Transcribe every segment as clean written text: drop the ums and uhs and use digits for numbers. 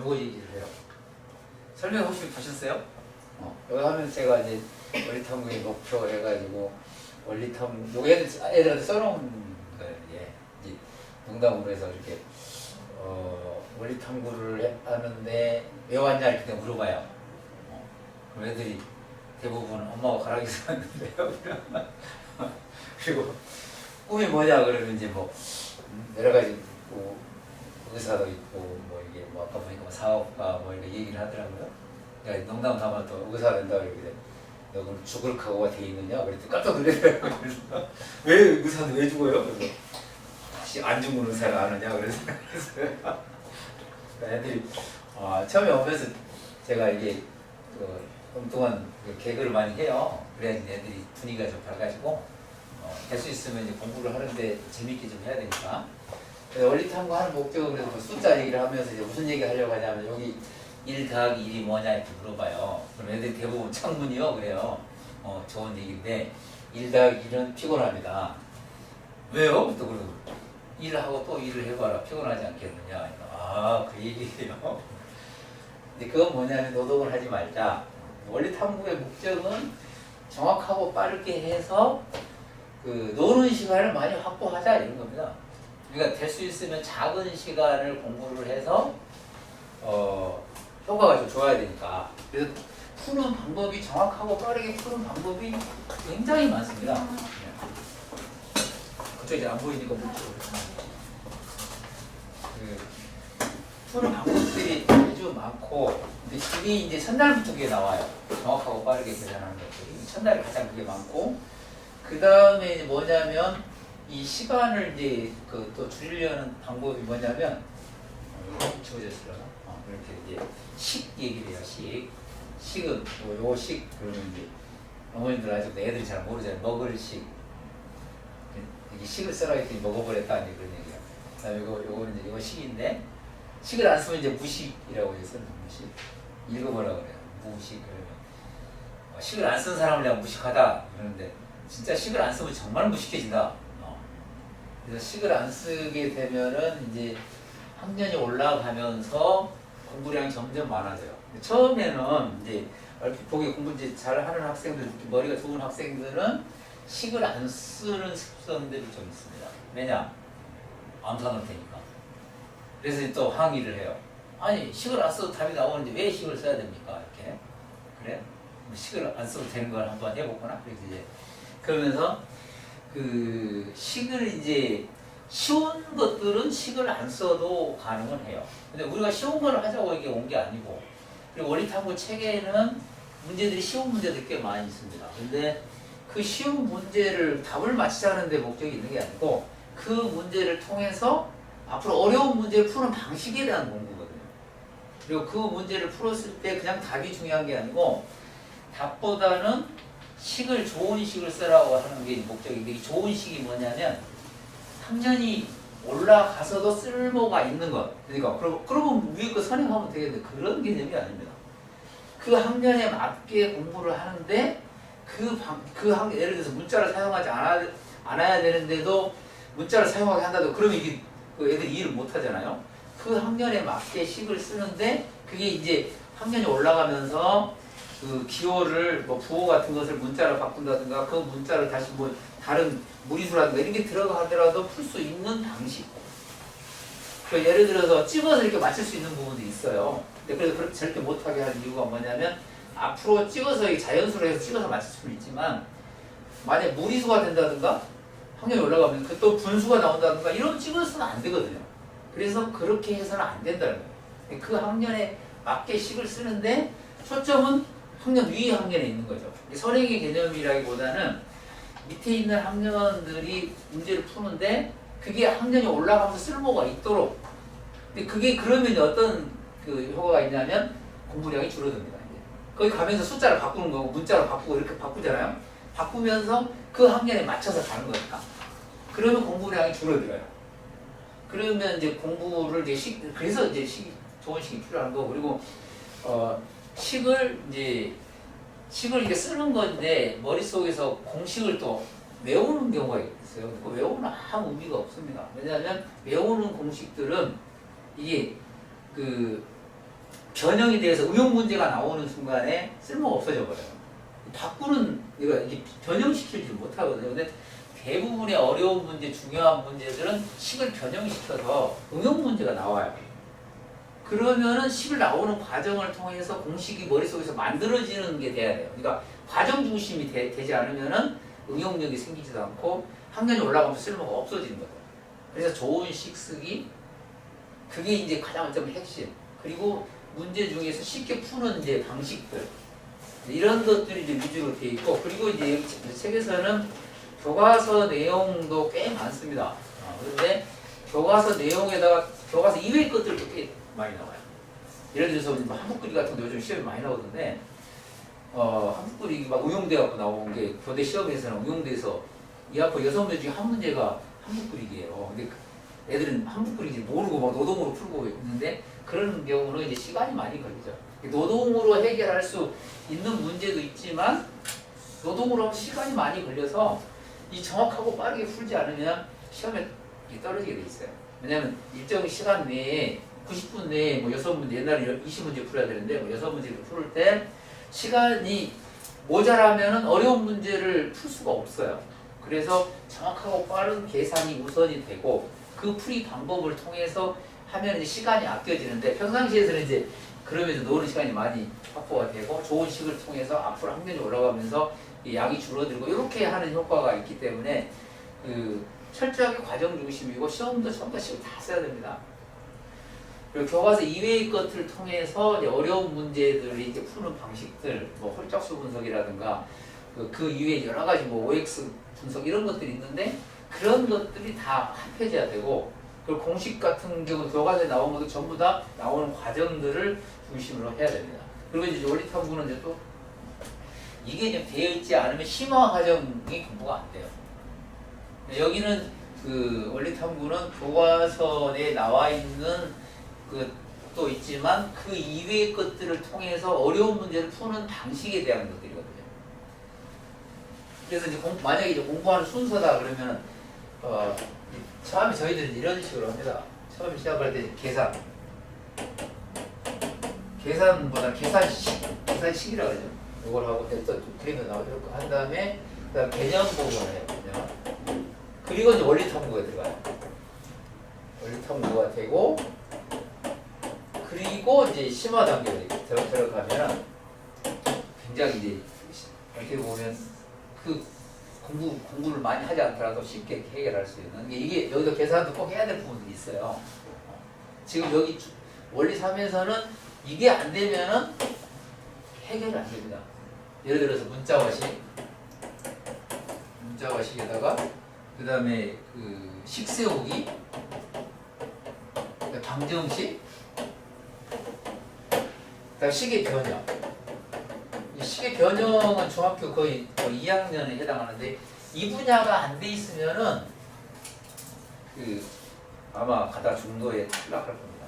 요거 얘기를 해요. 설명 혹시 보셨어요? 여기 하면 제가 이제 원리탐구의 목표 해가지고 원리탐 요거 애들한테 써놓은 거예요. 이제 농담으로 해서 이렇게 원리탐구를 하는데 왜 왔냐 이렇게 물어봐요. 그럼 애들이 대부분 엄마가 가락에서 왔는데요. 그리고 꿈이 뭐냐 그러면 이제 뭐 여러 가지 뭐 의사도 있고 뭐 이게 뭐 아까 보니까 뭐 사업가 뭐 이렇게 얘기를 하더라고요. 그러니까 농담 삼아 또 의사 된다 이렇게 너 그럼 죽을 각오가 돼 있느냐 그랬더니 깜짝 놀래더라고요. 그래서 왜 의사는 왜 죽어요? 그래서 혹시 안 죽는 의사를 아느냐 그래서 애들이 처음에 오면서 제가 이게 그동안 개그를 많이 해요. 그래야지 애들이 분위기가 좀 밝아지고 될 수 있으면 이제 공부를 하는데 재밌게 좀 해야 되니까. 원리탐구 하는 목적은 그래서 숫자 얘기를 하면서 이제 무슨 얘기 하려고 하냐면 여기 1 더하기 1이 뭐냐 이렇게 물어봐요. 그럼 애들이 대부분 창문이요 그래요. 좋은 얘기인데 1 더하기 1은 피곤합니다. 왜요? 또 그러고 1을 하고 또 1을 해봐라 피곤하지 않겠느냐. 그 얘기예요. 근데 그건 뭐냐면 노동을 하지 말자. 원리탐구의 목적은 정확하고 빠르게 해서 노는 시간을 많이 확보하자 이런 겁니다. 그러니까 될 수 있으면 작은 시간을 공부를 해서 효과가 좀 좋아야 되니까. 그래서 푸는 방법이 정확하고 빠르게 푸는 방법이 굉장히 많습니다. 그쪽 이제 안 보이니까 못 푸는 방법들이 아주 많고, 근데 이게 이제 첫날부터 그게 나와요. 정확하고 빠르게 계산하는 것들이 첫날에 가장 그게 많고, 그 다음에 이제 뭐냐면 이 시간을 이제 또 줄이려는 방법이 뭐냐면 지워졌으려나? 이렇게 이제 식 얘기를 해요. 식은 요 식 그러면 이제 어머님들 아직 애들이 잘 모르잖아요. 먹을 식. 이게 식을 써라 했더니 먹어버렸다 이제 그런 얘기야. 그다음에 요거는 이제 이거 식인데 식을 안 쓰면 이제 무식이라고 해서 무식. 읽어보라고 그래요. 무식 그러면 식을 안 쓴 사람을 내가 무식하다 그러는데 진짜 식을 안 쓰면 정말 무식해진다. 그래서 식을 안 쓰게 되면은 이제 학년이 올라가면서 공부량이 점점 많아져요. 처음에는 이제 얼핏 보기 공부 이제 잘하는 학생들, 머리가 좋은 학생들은 식을 안 쓰는 습성들이 좀 있습니다. 왜냐? 암산할 테니까. 그래서 또 항의를 해요. 아니 식을 안 써도 답이 나오는데 왜 식을 써야 됩니까? 이렇게. 그래? 식을 안 써도 되는 걸 한번 해보거나. 그래서 이제 그러면서 식을 이제 쉬운 것들은 식을 안 써도 가능은 해요. 근데 우리가 쉬운 걸 하자고 이게 온 게 아니고, 그리고 원리탐구 책에는 문제들이 쉬운 문제들이 꽤 많이 있습니다. 근데 그 쉬운 문제를 답을 맞히자는 데 목적이 있는 게 아니고 그 문제를 통해서 앞으로 어려운 문제를 푸는 방식에 대한 공부거든요. 그리고 그 문제를 풀었을 때 그냥 답이 중요한 게 아니고 답보다는 좋은 식을 쓰라고 하는 게 목적인데, 이 좋은 식이 뭐냐면 학년이 올라가서도 쓸모가 있는 것. 그러니까 그러면 위에 거 선행하면 되겠는데 그런 개념이 아닙니다. 그 학년에 맞게 공부를 하는데 예를 들어서 문자를 사용하지 않아야 되는데도 문자를 사용하게 한다도 그러면 이게 애들이 이해를 못 하잖아요. 그 학년에 맞게 식을 쓰는데 그게 이제 학년이 올라가면서 기호를 부호 같은 것을 문자로 바꾼다든가 그 문자를 다시 다른 무리수라든가 이런 게 들어가더라도 풀 수 있는 방식. 예를 들어서 찍어서 이렇게 맞출 수 있는 부분도 있어요. 근데 그래서 그렇게 절대 못하게 하는 이유가 뭐냐면 앞으로 찍어서 자연수로 해서 찍어서 맞출 수는 있지만 만약 무리수가 된다든가 학년이 올라가면 또 분수가 나온다든가 이런 찍어서는 안 되거든요. 그래서 그렇게 해서는 안 된다는 거예요. 그 학년에 맞게 식을 쓰는데 초점은 학년 위의 학년에 있는 거죠. 선행의 개념이라기보다는 밑에 있는 학년들이 문제를 푸는데 그게 학년이 올라가면서 쓸모가 있도록. 근데 그게 그러면 어떤 효과가 있냐면 공부량이 줄어듭니다. 이제. 거기 가면서 숫자를 바꾸는 거고 문자로 바꾸고 이렇게 바꾸잖아요. 바꾸면서 그 학년에 맞춰서 가는 거니까. 그러면 공부량이 줄어들어요. 그러면 이제 공부를 그래서 이제 좋은 식이 필요한 거고, 그리고 식을 이렇게 쓰는 건데 머릿속에서 공식을 또 외우는 경우가 있어요. 그 외우는 아무 의미가 없습니다. 왜냐하면 외우는 공식들은 이게 변형이 돼서 응용 문제가 나오는 순간에 쓸모가 없어져 버려요. 바꾸는 이게 변형시키지 못하거든요. 근데 대부분의 어려운 문제, 중요한 문제들은 식을 변형시켜서 응용 문제가 나와요. 그러면은 식을 나오는 과정을 통해서 공식이 머릿속에서 만들어지는 게 돼야 돼요. 그러니까 과정 중심이 되지 않으면은 응용력이 생기지도 않고 학년이 올라가면서 쓸모가 없어지는 거예요. 그래서 좋은 식 쓰기, 그게 이제 가장 좀 핵심. 그리고 문제 중에서 쉽게 푸는 이제 방식들, 이런 것들이 이제 위주로 돼 있고, 그리고 이제 여기 책에서는 교과서 내용도 꽤 많습니다. 그런데 교과서 내용에다가 교과서 이외의 것들도 꽤 많이 나와요. 예를 들어서 뭐 한국글이 같은 거 요즘 시험이 많이 나오던데, 한국글이 막 응용돼 갖고 나온 게 교대 시험에서는 응용돼서 이 앞에 6문제 중에 한 문제가 한국글이에요. 근데 애들은 한국글인지 모르고 막 노동으로 풀고 있는데, 그런 경우는 이제 시간이 많이 걸리죠. 노동으로 해결할 수 있는 문제도 있지만 노동으로 하면 시간이 많이 걸려서 이 정확하고 빠르게 풀지 않으면 시험에 떨어지게 돼 있어요. 왜냐하면 일정 시간 내에 90분 내에 뭐 6문제, 옛날에 20문제 풀어야 되는데 뭐 6문제를 풀을 때 시간이 모자라면 어려운 문제를 풀 수가 없어요. 그래서 정확하고 빠른 계산이 우선이 되고, 그 풀이 방법을 통해서 하면 이제 시간이 아껴지는데, 평상시에서는 이제 그러면서 노는 시간이 많이 확보가 되고 좋은 식을 통해서 앞으로 학년이 올라가면서 이 양이 줄어들고 이렇게 하는 효과가 있기 때문에 철저하게 과정 중심이고 시험도 전부 다 식을 다 써야 됩니다. 그리고 교과서 이외의 것들을 통해서 이제 어려운 문제들을 이제 푸는 방식들, 뭐 홀짝수 분석이라든가 그 이외에 여러 가지 뭐 OX 분석 이런 것들이 있는데, 그런 것들이 다 합해져야 되고, 그리고 공식 같은 경우 교과서에 나온 것도 전부 다 나오는 과정들을 중심으로 해야 됩니다. 그리고 이제 원리탐구는 이제 또 이게 이제 되어 있지 않으면 심화 과정이 공부가 안 돼요. 여기는 그 원리탐구는 교과서에 나와 있는 또 있지만 그 이외의 것들을 통해서 어려운 문제를 푸는 방식에 대한 것들이거든요. 그래서 이제 만약에 이제 공부하는 순서다 그러면 처음에 저희들은 이런 식으로 합니다. 처음 시작할 때 계산보다 계산식이라고 하죠. 이걸 하고 또 그림도 나오고 한 다음에 그다음 개념 보고를 해요. 개념. 그리고 이제 원리탐구가 들어가요. 원리탐구가 되고, 그리고 이제 심화 단계로 들어가면 굉장히 이제 어떻게 보면 그 공부를 많이 하지 않더라도 쉽게 해결할 수 있는 이게 여기서 계산도 꼭 해야 될 부분들이 있어요. 지금 여기 원리 3에서는 이게 안 되면은 해결이 안 됩니다. 예를 들어서 문자화식에다가 그 다음에 식 세우기, 방정식, 그다음 식의 변형. 이 식의 변형은 중학교 거의 2학년에 해당하는데, 이 분야가 안 돼 있으면은 아마 가다 중도에 탈락할 겁니다.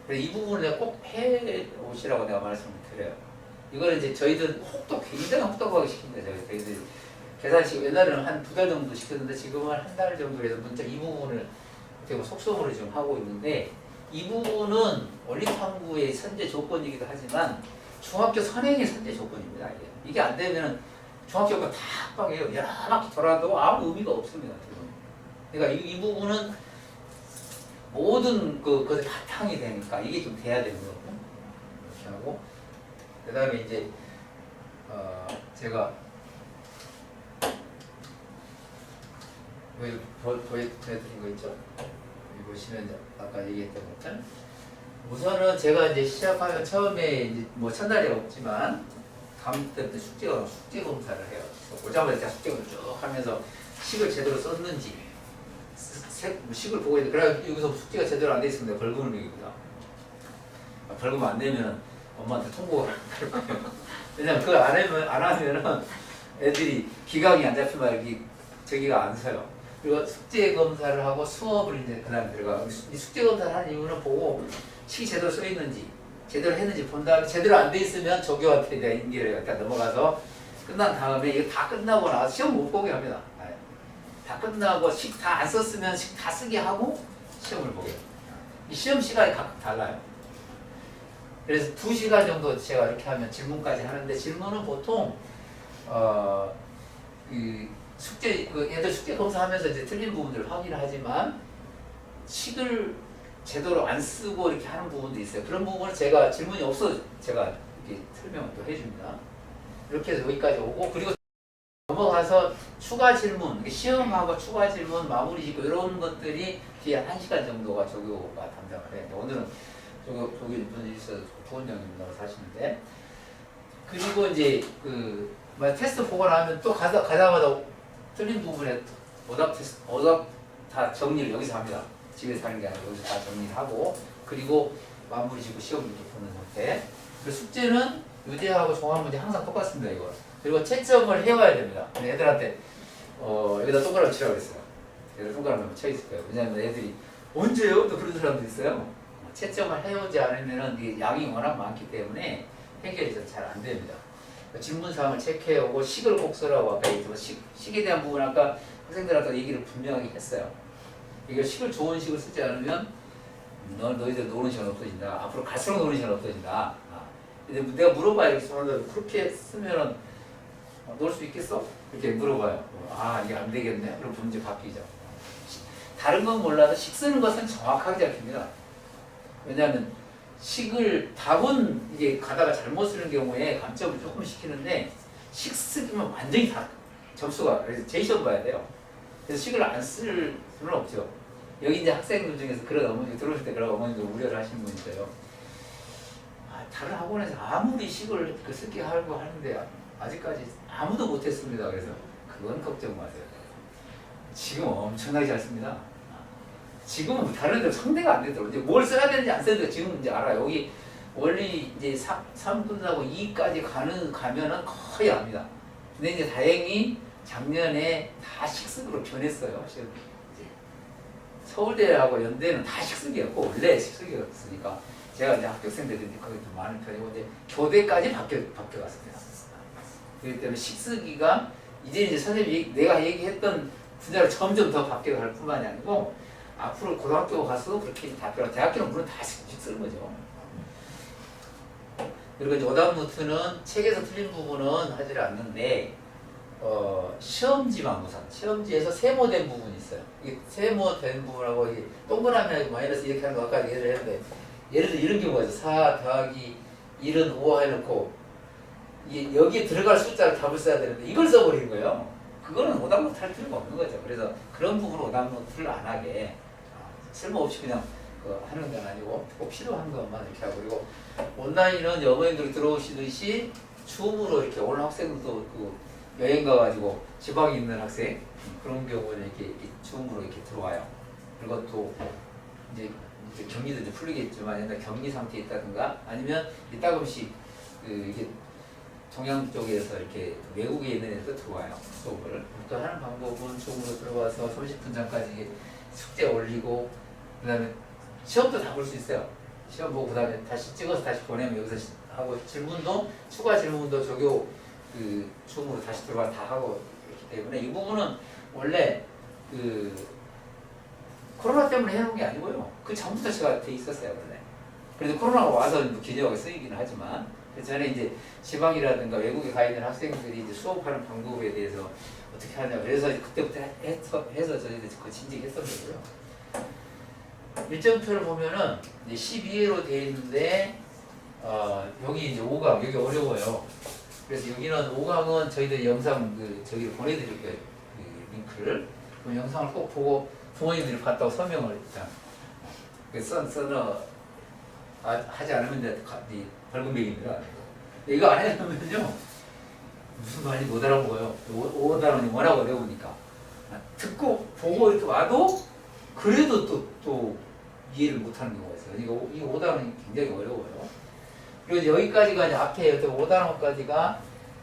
그래서 이 부분을 내가 꼭 해 오시라고 내가 말씀을 드려요. 이거는 이제 저희들 굉장히 혹독하게 시킵니다. 저희들 계산식 옛날에는 한 2달 정도 시켰는데 지금은 한 달 정도 해서 문자 이 부분을 되게 속성으로 지금 하고 있는데, 이 부분은 원리탐구의 선제 조건이기도 하지만 중학교 선행의 선제 조건입니다. 이게 안 되면 중학교가 다 합방해요. 여러 바퀴 돌아도 아무 의미가 없습니다. 그러니까 이 부분은 모든 것의 바탕이 되니까 이게 좀 돼야 되는 거고, 이렇게 하고, 그 다음에 이제 제가 보여드린 거 있죠? 여기 보시면 아까 얘기했던 것처럼 우선은 제가 이제 시작하면 처음에 이제 뭐 첫날이 없지만 다음 때부터 숙제 검사를 해요. 오자마자 제가 숙제 검사 쭉 하면서 식을 제대로 썼는지 식을 보고 있는데, 그래 여기서 숙제가 제대로 안 돼 있으면 내가 벌금을 매깁니다. 벌금 안 내면 엄마한테 통보가 할 거예요. 왜냐면 그거 안 하면은 애들이 기강이 안 잡히면 여기 저기가 안 서요. 그리고 숙제 검사를 하고 수업을 이제 그다음에 들어가. 이 숙제 검사를 하는 이유는 보고 식이 제대로 써 있는지, 제대로 했는지 본 다음에 제대로 안 돼 있으면 조교한테 내가 인계를 약간 넘어가서 끝난 다음에 이거 다 끝나고 나서 시험 못 보게 합니다. 다 끝나고 식 다 안 썼으면 식 다 쓰게 하고 시험을 보게. 이 시험 시간이 각각 달라요. 그래서 2시간 정도 제가 이렇게 하면 질문까지 하는데 질문은 보통 그 숙제 애들 숙제 검사하면서 이제 틀린 부분들을 확인하지만 식을 제대로 안 쓰고 이렇게 하는 부분도 있어요. 그런 부분은 제가 질문이 없어 제가 이렇게 설명을 또 해줍니다. 이렇게 해서 여기까지 오고 그리고 넘어가서 추가 질문, 시험하고 추가 질문 마무리 짓고 이런 것들이 뒤에 1시간 정도가 조교가 담당을 해요. 오늘은 조교 분이 있어서 부원장님이라고 하시는데 그리고 이제 테스트 보고 나면 또 가자마자 틀린 부분에 오답 다 정리를 여기서 합니다. 집에서 하는 게 아니라 여기서 다 정리를 하고 그리고 마무리 짓고 시험 이렇게 보는 상태. 그 숙제는 유제하고 종합 문제 항상 똑같습니다. 이거. 그리고 채점을 해와야 됩니다. 애들한테 여기다 동그라미 치라고 그랬어요. 여기다 동그라미 한번 쳐 있을 거예요. 왜냐하면 애들이 언제요? 또 그런 사람도 있어요. 채점을 해오지 않으면 이게 양이 워낙 많기 때문에 해결이 잘 안 됩니다. 질문사항을 체크해오고 식을 꼭 쓰라고 아까 얘기했지만 식에 대한 부분 아까 학생들한테 얘기를 분명하게 했어요. 이거 식을 좋은 식을 쓰지 않으면 너희들 노는 시간 없어진다. 앞으로 갈수록 노는 시간 없어진다. 근데 내가 물어봐요. 그렇게 쓰면은 놀 수 있겠어? 이렇게 물어봐요. 이게 안 되겠네. 그럼 문제 바뀌죠. 다른 건 몰라도 식 쓰는 것은 정확하게 잡힙니다. 왜냐하면 식을 답은 이게 가다가 잘못 쓰는 경우에 감점을 조금 시키는데 식 쓰기만 완전히 다 점수가 그래서 제시험 봐야 돼요. 그래서 식을 안 쓸 수는 없죠. 여기 이제 학생들 중에서 그런 어머니 들어오실 때 그런 어머니도 우려를 하시는 분 있어요. 다른 학원에서 아무리 식을 쓸게 하고 하는데 아직까지 아무도 못했습니다. 그래서 그건 걱정 마세요. 지금 엄청나게 잘 씁니다. 지금은 다른 데로 상대가 안 되더라고요. 이제 뭘 써야 되는지 안 써야 되는지 지금 이제 알아요. 여기 원리 이제 3분하고 2까지 가면은 거의 압니다. 근데 이제 다행히 작년에 다 식습으로 변했어요. 서울대하고 연대는 다 식습이었고 원래 식습이었으니까 제가 이제 학교생들이 거기 좀 많은 편이고 이제 교대까지 바뀌어갔습니다. 그렇기 때문에 식쓰기가 이제 선생님이 내가 얘기했던 분야로 점점 더 바뀌어갈 뿐만이 아니고 앞으로 고등학교 가서 그렇게 다 배워. 대학교는 물론 다 쓰는 거죠. 그리고 이제 오답 노트는 책에서 틀린 부분은 하지 않는데 시험지만 시험지에서 세모된 부분이 있어요. 이게 세모된 부분하고 이게 동그라미하고 마이너스 이렇게 하는 거 아까 예를 했는데 예를 들어 이런 경우가 있어요. 4 더하기 1은 5 해놓고 여기에 들어갈 숫자를 답을 써야 되는데 이걸 써버린 거예요. 그거는 오답 노트 할 필요가 없는 거죠. 그래서 그런 부분은 오답 노트를 안 하게 쓸모없이 그냥 하는 건 아니고 꼭 필요한 것만 이렇게 하고 그리고 온라인은 여고생들이 들어오시듯이 줌으로 이렇게 오는 학생들도 여행 가가지고 지방에 있는 학생 그런 경우는 이렇게 줌으로 이렇게 들어와요. 그리고 또 이제 격리도 이제 풀리겠지만 옛날 격리 상태에 있다든가 아니면 이따금씩 이게 동양 쪽에서 이렇게 외국에 있는 애들 들어와요. 수업을. 또 하는 방법은 줌으로 들어와서 30분 전까지 숙제 올리고 그 다음에 시험도 다 볼 수 있어요. 시험 보고 그 다음에 다시 찍어서 다시 보내면 여기서 하고 질문도 추가 질문도 조교 줌으로 다시 들어가 다 하고 있기 때문에 이 부분은 원래 코로나 때문에 해놓은 게 아니고요. 그 전부터 제가 돼 있었어요 원래. 그래도 코로나가 와서 기저하게 쓰이기는 하지만 그 전에 이제 지방이라든가 외국에 가 있는 학생들이 이제 수업하는 방법에 대해서 어떻게 하냐 그래서 그때부터 해서 저희들 그 진직했던 거고요. 일정표를 보면은 이제 12회로 되어 있는데 여기 이제 5강 여기 어려워요. 그래서 여기는 5강은 저희들 영상 저기를 보내드릴 거예요. 링크를 그 영상을 꼭 보고 부모님들이 봤다고 서명을 일단 하지 않으면 이제 벌금 매깁니다. 이거 안 해놓으면요 무슨 말인지 못 알아보고요. 5단원이 워낙 어려우니까 듣고 보고 이렇게 와도 그래도 또 이해를 못하는 경우가 있어요. 이 5단원이 굉장히 어려워요. 그리고 이제 여기까지가 이제 앞에 5단원까지가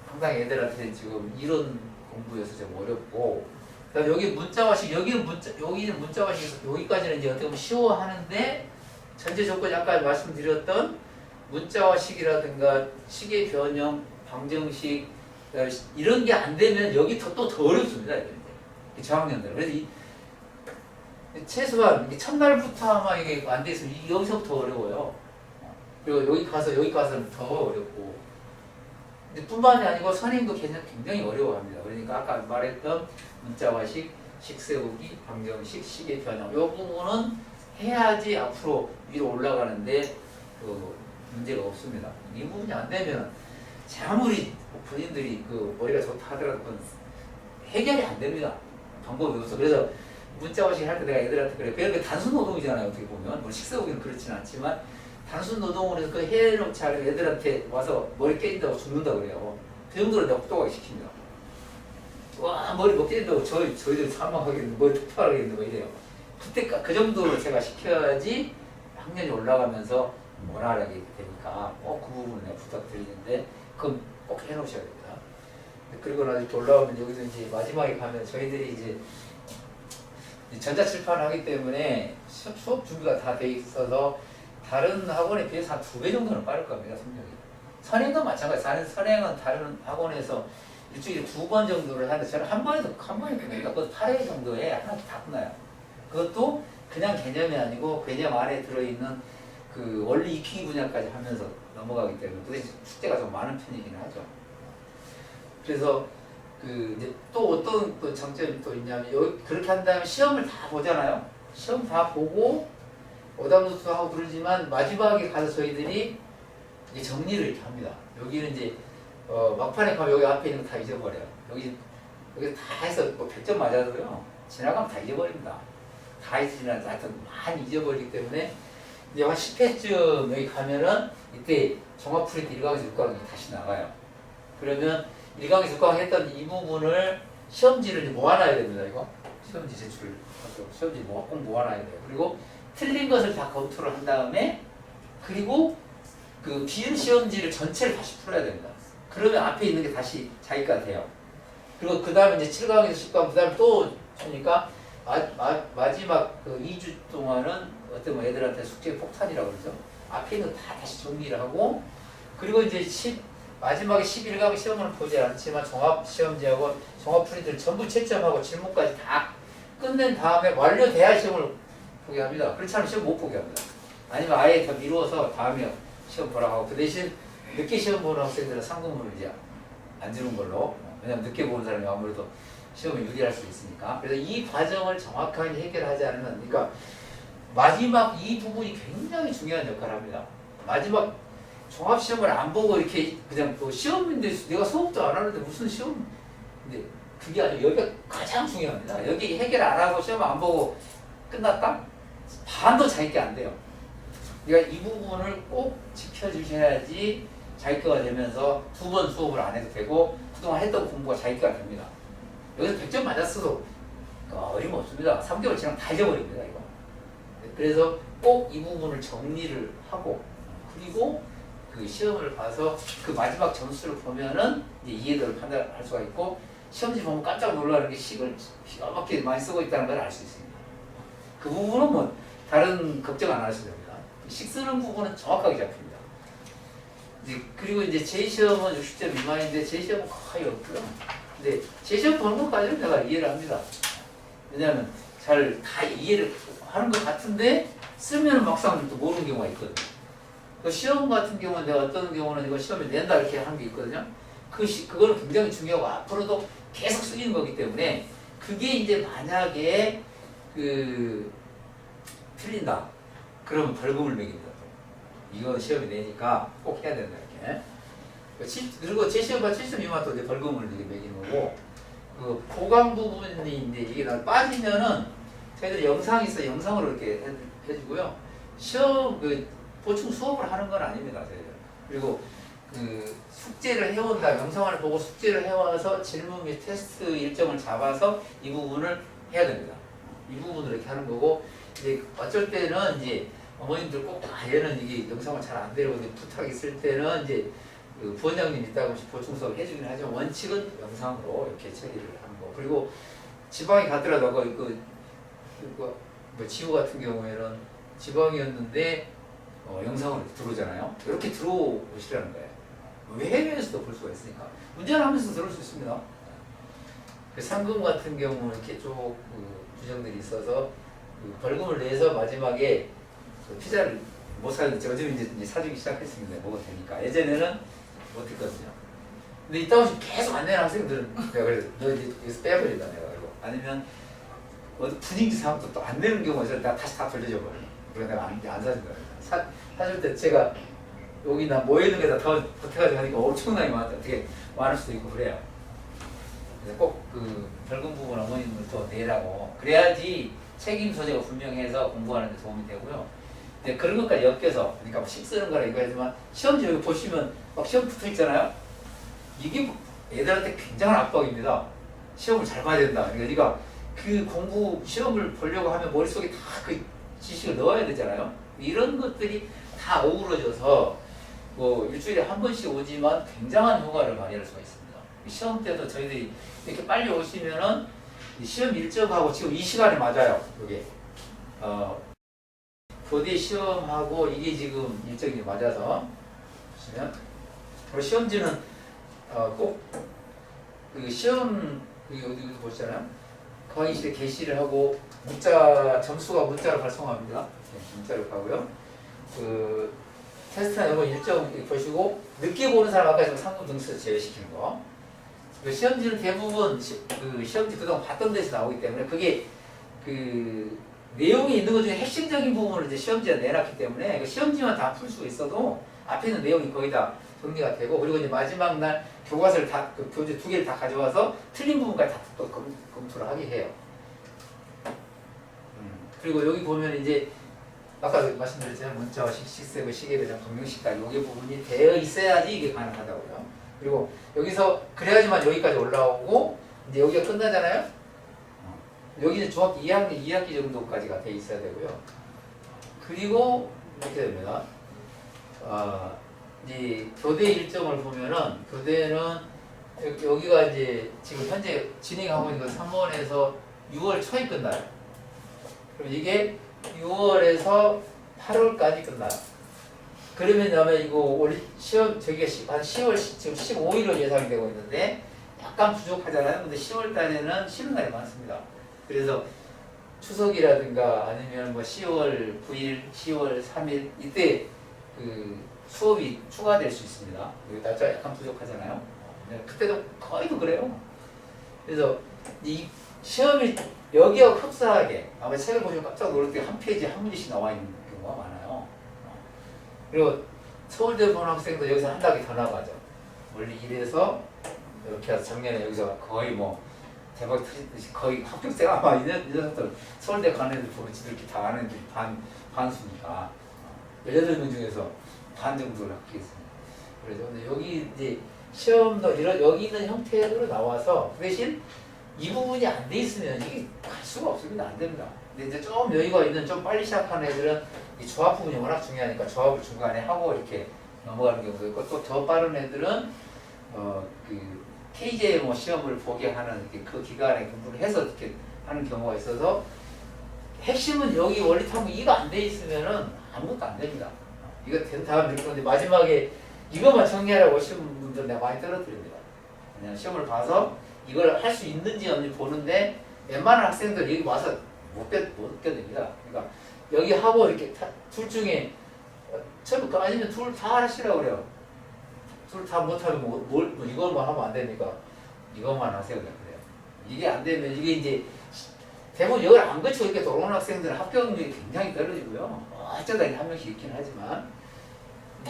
상당히 애들한테 지금 이론 공부여서 좀 어렵고 그다음 여기 문자화식 여기는 문자화식에서 여기까지는 이제 어떻게 보면 쉬워하는데 전제 조건이 아까 말씀드렸던 문자화식이라든가 식의 변형, 방정식 이런 게 안 되면 여기 또 더 어렵습니다. 저학년들은. 그래서 최소한 첫날부터 아마 이게 안 돼 있으면 여기서부터 어려워요. 그리고 여기 가서는 더 어렵고. 근데 뿐만이 아니고 선생님도 굉장히 어려워합니다. 그러니까 아까 말했던 문자화식, 식 세우기, 방정식, 식의 변형 이 부분은 해야지 앞으로 위로 올라가는데 그 문제가 없습니다. 이 부분이 안 되면 아무리 본인들이 그 머리가 좋다 하더라도 그건 해결이 안 됩니다. 방법이 없어. 그래서 문자화식 할 때 내가 애들한테 그래. 그게 단순 노동이잖아요. 어떻게 보면 뭐 식세우기는 그렇지는 않지만 단순 노동을 해서 그 해놓지 않으면 애들한테 와서 머리 깨진다고 죽는다 그래요. 그 정도로 내가 똑똑하게 시킵니다. 와 머리 못 깨진다고 저희들 사망하겠는데 머리 폭발하겠는데 뭐 이래요. 그때 그 정도로 제가 시켜야지 학년이 올라가면서 원활하게 되니까 꼭 그 부분을 내가 부탁드리는데 그건 꼭 해놓으셔야 됩니다. 그리고 나서 올라오면 여기서 이제 마지막에 가면 저희들이 이제 전자칠판을 하기 때문에 수업 준비가 다 돼 있어서 다른 학원에 비해서 한 2배 정도는 빠를 겁니다. 성적이. 선행도 마찬가지. 선행은 다른 학원에서 일주일에 2번 정도를 하는데 저는 한 번에 끝나니까 그것도 8회 정도에 하나 다 끝나요. 그것도 그냥 개념이 아니고 개념 안에 들어있는 그 원리 익히기 분야까지 하면서 넘어가기 때문에 그 대신 숙제가 좀 많은 편이긴 하죠. 그래서 그 이제 또 어떤 또 장점이 또 있냐면 여기 그렇게 한 다음에 시험을 다 보잖아요. 시험 다 보고 오답노트 하고 그러지만 마지막에 가서 저희들이 이제 정리를 이렇게 합니다. 여기는 이제 막판에 가면 여기 앞에 있는 거 다 잊어버려요. 여기 다 해서 뭐 100점 맞아도요. 지나가면 다 잊어버립니다. 다 잊지는 하여튼 많이 잊어버리기 때문에 이제 한 10회쯤 여기 가면은 이때 종합풀이 1강에서 6강이 다시 나가요. 그러면 1강에서 6강 했던 이 부분을 시험지를 이제 모아놔야 됩니다. 이거 시험지 제출을 시험지 꼭 모아놔야 돼요. 그리고 틀린 것을 다 검토를 한 다음에 그리고 그 비율 시험지를 전체를 다시 풀어야 됩니다. 그러면 앞에 있는 게 다시 자기가 돼요. 그리고 그 다음에 이제 7강에서 10강 그 다음에 또 주니까 마지막 그 2주 동안은 어떤 뭐 애들한테 숙제 폭탄이라고 그러죠. 앞에 있는 거 다 다시 정리를 하고 그리고 이제 마지막에 11강 시험을 보지 않지만 종합시험지하고 종합풀이들 전부 채점하고 질문까지 다 끝낸 다음에 완료돼야 시험을 보게 합니다. 그렇지 않으면 시험 못 보게 합니다. 아니면 아예 더 미루어서 다음에 시험 보라고 하고 그 대신 늦게 시험 보는 학생들은 상금을 이제 안 주는 걸로. 왜냐면 늦게 보는 사람이 아무래도 시험에 유리할 수 있으니까. 그래서 이 과정을 정확하게 해결하지 않으면 그러니까 마지막 이 부분이 굉장히 중요한 역할을 합니다. 마지막 종합시험을 안 보고 이렇게 그냥 또 시험인데 내가 수업도 안 하는데 무슨 시험 근데 그게 아니고 여기가 가장 중요합니다. 여기 해결 안 하고 시험 안 보고 끝났다? 반도 자기 게 안 돼요. 그러니까 이 부분을 꼭 지켜주셔야지 자기 거가 되면서 2번 수업을 안 해도 되고 그동안 했던 공부가 자기 거가 됩니다. 여기서 100점 맞았어도 어림없습니다. 3개월 지나면 다 잊어버립니다. 이거. 그래서 꼭 이 부분을 정리를 하고 그리고 그 시험을 봐서 그 마지막 점수를 보면은 이제 이해도를 판단할 수가 있고 시험지 보면 깜짝 놀라는 게 식을 기가 막히게 많이 쓰고 있다는 걸 알 수 있습니다. 그 부분은 뭐 다른 걱정 안 하셔도 됩니다. 식 쓰는 부분은 정확하게 잡힙니다. 그리고 이제 제시험은 60점 미만인데 제시험은 거의 없고요. 근데 제시험 보는 것까지는 내가 이해를 합니다. 왜냐하면 잘 다 이해를 하는 것 같은데 쓰면 막상 또 모르는 경우가 있거든요. 그 시험 같은 경우는 내가 어떤 경우는 이거 시험에 낸다 이렇게 하는 게 있거든요. 그거는 굉장히 중요하고 앞으로도 계속 쓰이는 거기 때문에 그게 이제 만약에 그 틀린다. 그러면 벌금을 매깁니다. 이거 시험에 내니까 꼭 해야 된다 이렇게. 그리고 제시험과 70 미만 또 이제 벌금을 이렇게 매기는 거고 그 보강 부분이 이제 이게 빠지면은 저희들 영상이 있어 영상으로 이렇게 해주고요. 시험 그 보충 수업을 하는 건 아닙니다. 저희들. 그리고 그 숙제를 해온다. 영상을 보고 숙제를 해와서 질문 및 테스트 일정을 잡아서 이 부분을 해야 됩니다. 이 부분을 이렇게 하는 거고 이제 어쩔 때는 이제 어머님들 꼭 얘는 이게 영상을 잘 안 되려고 부탁이 있을 때는 이제 그 부원장님 있다고 보충 수업 해주긴 하지만 원칙은 영상으로 이렇게 처리를 하는 거. 그리고 지방에 갔더라도 뭐 지우 같은 경우에는 지방이었는데 영상으로 들어오잖아요. 이렇게 들어오시라는 거예요. 해외에서도 볼 수가 있으니까 운전을 하면서 들을 수 있습니다. 그 상금 같은 경우는 이렇게 쭉 그 규정들이 있어서 그 벌금을 내서 마지막에 그 피자를 못 사는데 요즘 이제 사주기 시작했습니다. 먹어도 되니까. 예전에는 못했거든요. 근데 이따 오시 계속 안 내는 학생들은 내가 그래서 너 이제 여기서 빼버린다 내가 그리고 아니면 어디 분위기 상황도 또 안 내는 경우가 있어서 내가 다시 다 돌려줘 버려. 그래서 내가 안 사준 거야. 사줄 때 제가 여기 나 모이는 게다 더 보태가지고 하니까 엄청나게 많았다. 어떻게 많을 수도 있고 그래요. 그래서 꼭 그 벌금 부분 어머님을 더 내라고 그래야지 책임 소재가 분명해서 공부하는 데 도움이 되고요. 근데 그런 것까지 엮여서 그러니까 뭐 식 쓰는 거라 이거 하지만 시험지 여기 보시면 막 시험 붙어 있잖아요. 이게 애들한테 굉장한 압박입니다. 시험을 잘 봐야 된다. 그러니까 네가 그 공부 시험을 보려고 하면 머릿속에 다 그 지식을 넣어야 되잖아요. 이런 것들이 다 어우러져서 뭐 일주일에 한 번씩 오지만 굉장한 효과를 발휘할 수가 있습니다. 시험 때도 저희들이 이렇게 빨리 오시면은 시험 일정하고 지금 이 시간에 맞아요. 이게 교대 시험하고 이게 지금 일정이 맞아서 보시면 시험지는 꼭 그 시험 어디 보시잖아요. 강의실에 게시를 하고 문자 점수가 문자로 발송합니다. 네, 문자로 가고요. 그 테스트나 이런 거 일정 보시고 늦게 보는 사람 아까 좀 상품 등수 제외시키는 거. 그 시험지는 대부분 그 시험지 그동안 봤던 데서 나오기 때문에 그게 그 내용이 있는 것 중에 핵심적인 부분을 이제 시험지에 내놨기 때문에 그 시험지만 다 풀 수 있어도 앞에 있는 내용이 거의 다 정리가 되고 그리고 이제 마지막 날 교과서를 다 그 교재 2개를 다 가져와서 틀린 부분까지 다 또 검토를 하게 해요. 그리고 여기 보면 이제 아까 말씀드렸잖아요. 문자와 식세고 시계에 대한 검명식까지 여기 부분이 되어 있어야지 이게 가능하다고요. 그리고 여기서 그래야지만 여기까지 올라오고 이제 여기가 끝나잖아요. 여기는 중학교 2학기 정도까지가 돼 있어야 되고요. 그리고 이렇게 됩니다. 이제 교대 일정을 보면은 교대는 여기가 이제 지금 현재 진행하고 있는 건 3월에서 6월 초에 끝나요. 그럼 이게 6월에서 8월까지 끝나요. 그러면 다음에 이거 우리 시험 저기가 한 10월 지금 15일로 예상이 되고 있는데 약간 부족하잖아요. 근데 10월 달에는 쉬는 날이 많습니다. 그래서 추석이라든가 아니면 뭐 10월 9일, 10월 3일 이때 그 수업이 추가될 수 있습니다. 여기 날짜 약간 부족하잖아요. 그때도 거의 그래요. 그래서 이 시험이 여기하고 흡사하게 아마 책을 보시면 깜짝 놀랄 때 한 페이지에 한 문제씩 나와 있는 경우가 많아요. 그리고 서울대 본 학생도 여기서 한 단계 더 나가죠. 원래 이래서 이렇게 해서 작년에 여기서 거의 뭐 대박 터지듯이 거의 합격생 아마 이 녀석들 서울대 가는 애들 보면 지들끼리 다 아는 애들이 반수니까 18명 중에서 반 정도를 합격했습니다. 그래서 근데 여기 이제 시험도 이런 여기 있는 형태로 나와서 그 대신 이 부분이 안 돼 있으면 이게 갈 수가 없습니다. 안 됩니다. 근데 이제 좀 여유가 있는 좀 빨리 시작하는 애들은 이 조합 부분이 워낙 중요하니까 조합을 중간에 하고 이렇게 넘어가는 경우도 있고 또 더 빠른 애들은 그 KJ 뭐 시험을 보게 하는 그 기간에 공부를 해서 이렇게 하는 경우가 있어서 핵심은 여기 원리 탐구 이가 안 돼 있으면은 아무것도 안 됩니다. 이거 된 다음 이렇게 하는데 마지막에 이것만 정리하라고 오시는 분들 내가 많이 떨어뜨립니다. 그냥 시험을 봐서 이걸 할 수 있는지 없는지 보는데 웬만한 학생들 여기 와서 못 견딥니다. 그러니까 여기 하고 이렇게 둘 중에 처음부터 아니면 둘 다 하시라고 그래요. 둘 다 못하면 뭐 이것만 하면 안 되니까 이것만 하세요. 그래요. 이게 안 되면 이게 이제 대부분 이걸 안 거치고 이렇게 들어오는 학생들은 합격률이 굉장히 떨어지고요. 어쩌다 한 명씩 있긴 하지만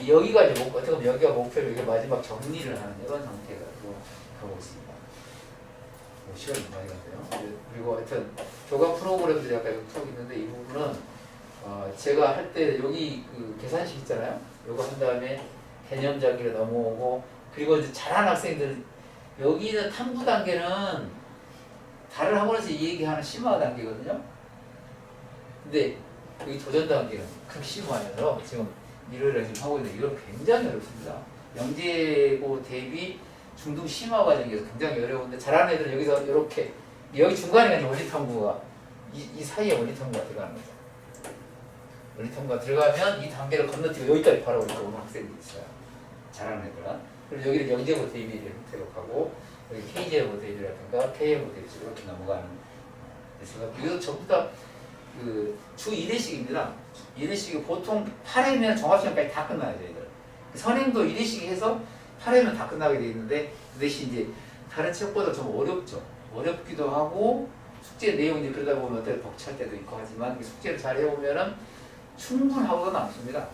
여기가 이제 어떻게 보면 여기가 목표로 이게 마지막 정리를 하는 이런 상태가 가고 있습니다. 시간이 많이 갔네요. 그리고 하여튼 교과 프로그램들이 아까 여기 쭉 있는데 이 부분은 제가 할 때 여기 그 계산식 있잖아요. 이거 한 다음에 개념 잡기로 넘어오고 그리고 이제 잘하는 학생들 여기는 탐구 단계는 다른 학원에서 이 얘기하는 심화 단계거든요. 근데 여기 도전 단계는 그렇게 심화해서 지금 일요일에 지금 하고 있는데 이건 굉장히 어렵습니다. 영재고 대비 중등 심화 과정에서 굉장히 어려운데 잘하는 애들은 여기서 이렇게 여기 중간에 이제 원리 탐구가 이 사이에 원리 탐구가 들어가는 거죠. 원리 탐구가 들어가면 이 단계를 건너뛰고 여기까지 바로 이렇게 오는 학생들이 있어요. 잘하는 애들은. 그리고 여기를 영재고 대비를 형태로 가고 여기 KJ고 대비라든가 KM고 대비 이렇게 넘어가는. 그래서 이거 전부 다 주 2대씩입니다. 2대씩이 보통 8회면 종합시험까지 다 끝나요, 저희들. 선행도 2대씩 해서 8회면 다 끝나게 돼 있는데, 그 대신 이제 다른 책보다 좀 어렵죠. 어렵기도 하고, 숙제 내용이 그러다 보면 어떻게 벅찰 때도 있고 하지만, 숙제를 잘 해오면은 충분하고 남습니다.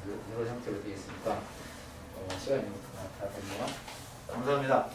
그래서 이런 형태로 되어 있으니까, 시간이 다 됐네요. 감사합니다.